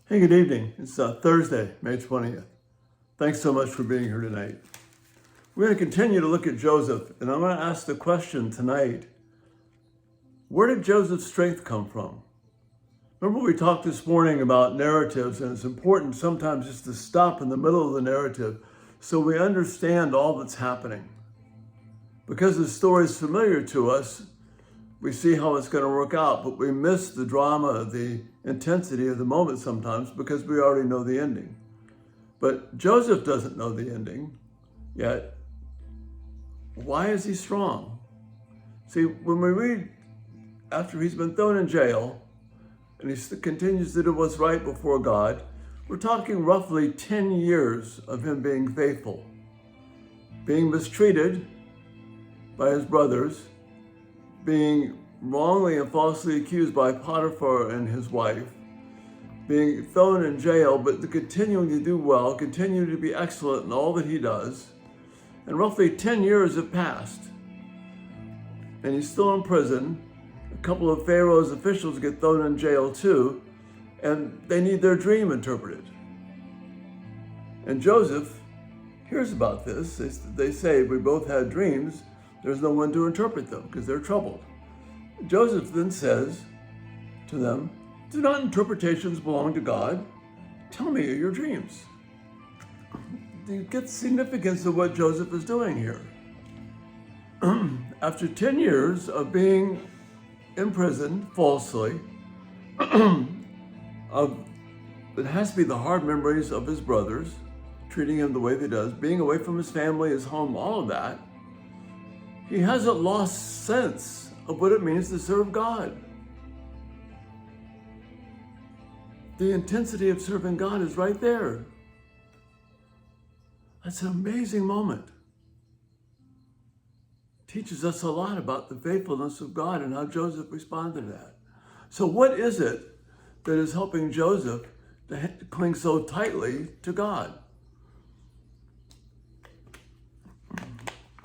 Hey, good evening. It's Thursday, May 20th. Thanks so much for being here tonight. We're going to continue to look at Joseph, and I'm going to ask the question tonight, where did Joseph's strength come from? Remember we talked this morning about narratives, and it's important sometimes just to stop in the middle of the narrative so we understand all that's happening. Because the story is familiar to us, we see how it's going to work out, but we miss the drama, the intensity of the moment sometimes because we already know the ending. But Joseph doesn't know the ending yet. Why is he strong? See, when we read after he's been thrown in jail and he continues to do what's right before God, we're talking roughly 10 years of him being faithful, being mistreated by his brothers, being wrongly and falsely accused by Potiphar and his wife, being thrown in jail, but continuing to do well, continuing to be excellent in all that he does. And roughly 10 years have passed. And he's still in prison. A couple of Pharaoh's officials get thrown in jail too, and they need their dream interpreted. And Joseph hears about this. They say, we both had dreams. There's no one to interpret them because they're troubled. Joseph then says to them, do not interpretations belong to God? Tell me your dreams. You get the significance of what Joseph is doing here. After 10 years of being imprisoned falsely, it has to be the hard memories of his brothers, treating him the way they does, being away from his family, his home, all of that, he hasn't lost sense of what it means to serve God. The intensity of serving God is right there. That's an amazing moment. It teaches us a lot about the faithfulness of God and how Joseph responded to that. So what is it that is helping Joseph to cling so tightly to God?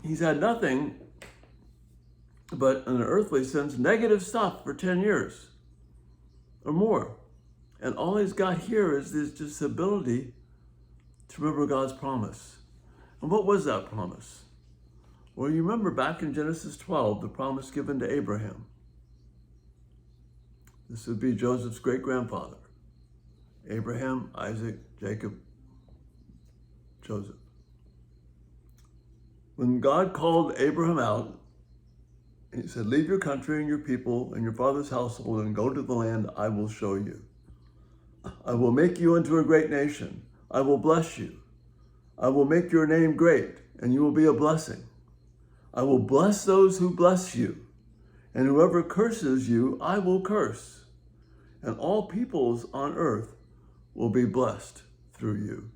He's had nothing but, in an earthly sense, negative stuff for 10 years or more. And all he's got here is this ability to remember God's promise. And what was that promise? Well, you remember back in Genesis 12, the promise given to Abraham. This would be Joseph's great-grandfather. Abraham, Isaac, Jacob, Joseph. When God called Abraham out, he said, leave your country and your people and your father's household and go to the land I will show you. I will make you into a great nation. I will bless you. I will make your name great, and you will be a blessing. I will bless those who bless you, and whoever curses you, I will curse. And all peoples on earth will be blessed through you.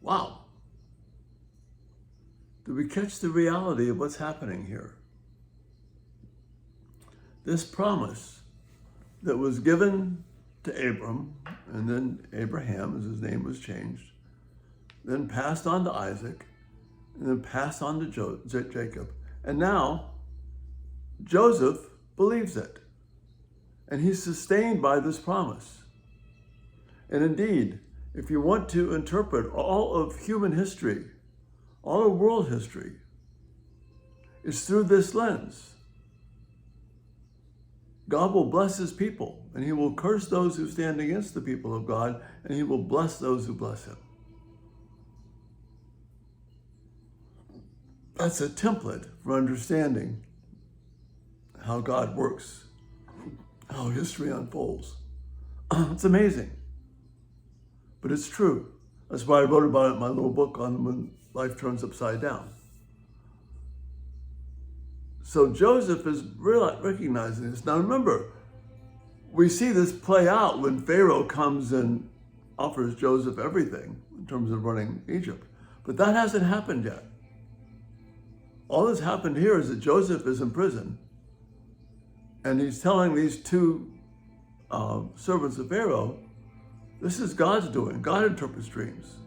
Wow. Do we catch the reality of what's happening here? This promise that was given to Abram, and then Abraham, as his name was changed, then passed on to Isaac, and then passed on to Jacob. And now, Joseph believes it. And he's sustained by this promise. And indeed, if you want to interpret all of human history, all of world history, it's through this lens. God will bless his people, and he will curse those who stand against the people of God, and he will bless those who bless him. That's a template for understanding how God works, how history unfolds. It's amazing, but it's true. That's why I wrote about it in my little book on When Life Turns Upside Down. So Joseph is recognizing this. Now remember, we see this play out when Pharaoh comes and offers Joseph everything in terms of running Egypt. But that hasn't happened yet. All that's happened here is that Joseph is in prison, and he's telling these two servants of Pharaoh, this is God's doing. God interprets dreams.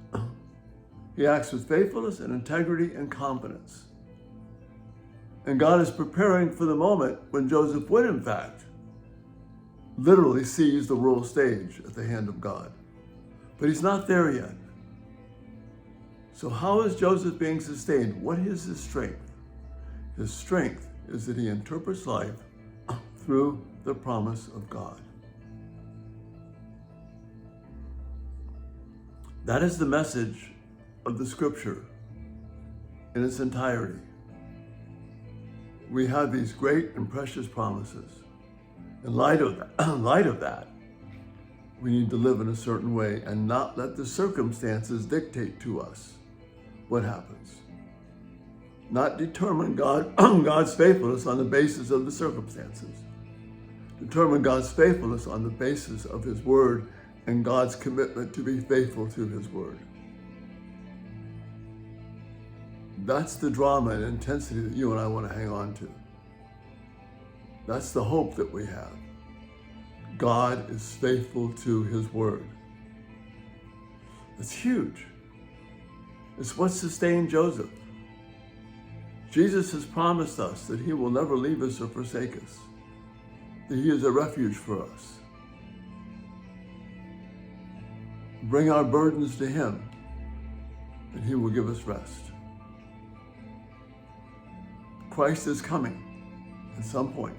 He acts with faithfulness and integrity and confidence. And God is preparing for the moment when Joseph would, in fact, literally sees the world stage at the hand of God. But he's not there yet. So how is Joseph being sustained? What is his strength? His strength is that he interprets life through the promise of God. That is the message of the scripture in its entirety. We have these great and precious promises. In light of that, we need to live in a certain way and not let the circumstances dictate to us what happens. Not determine God's faithfulness on the basis of the circumstances. Determine God's faithfulness on the basis of his word and God's commitment to be faithful to his word. That's the drama and intensity that you and I want to hang on to. That's the hope that we have. God is faithful to his word. It's huge. It's what sustained Joseph. Jesus has promised us that he will never leave us or forsake us, that he is a refuge for us. Bring our burdens to him, and he will give us rest. Christ is coming at some point.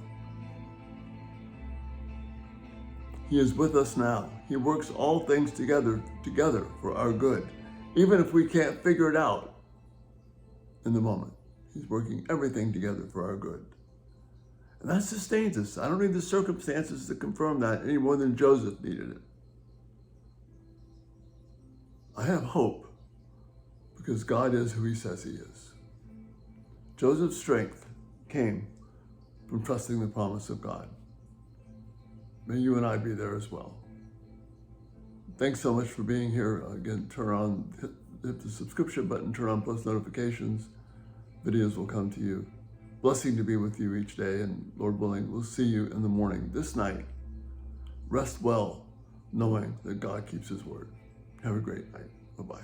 He is with us now. He works all things together for our good. Even if we can't figure it out in the moment, he's working everything together for our good. And that sustains us. I don't need the circumstances to confirm that any more than Joseph needed it. I have hope because God is who he says he is. Joseph's strength came from trusting the promise of God. May you and I be there as well. Thanks so much for being here. Again, hit the subscription button, turn on post notifications. Videos will come to you. Blessing to be with you each day, and Lord willing, we'll see you in the morning. This night, rest well, knowing that God keeps his word. Have a great night. Bye-bye.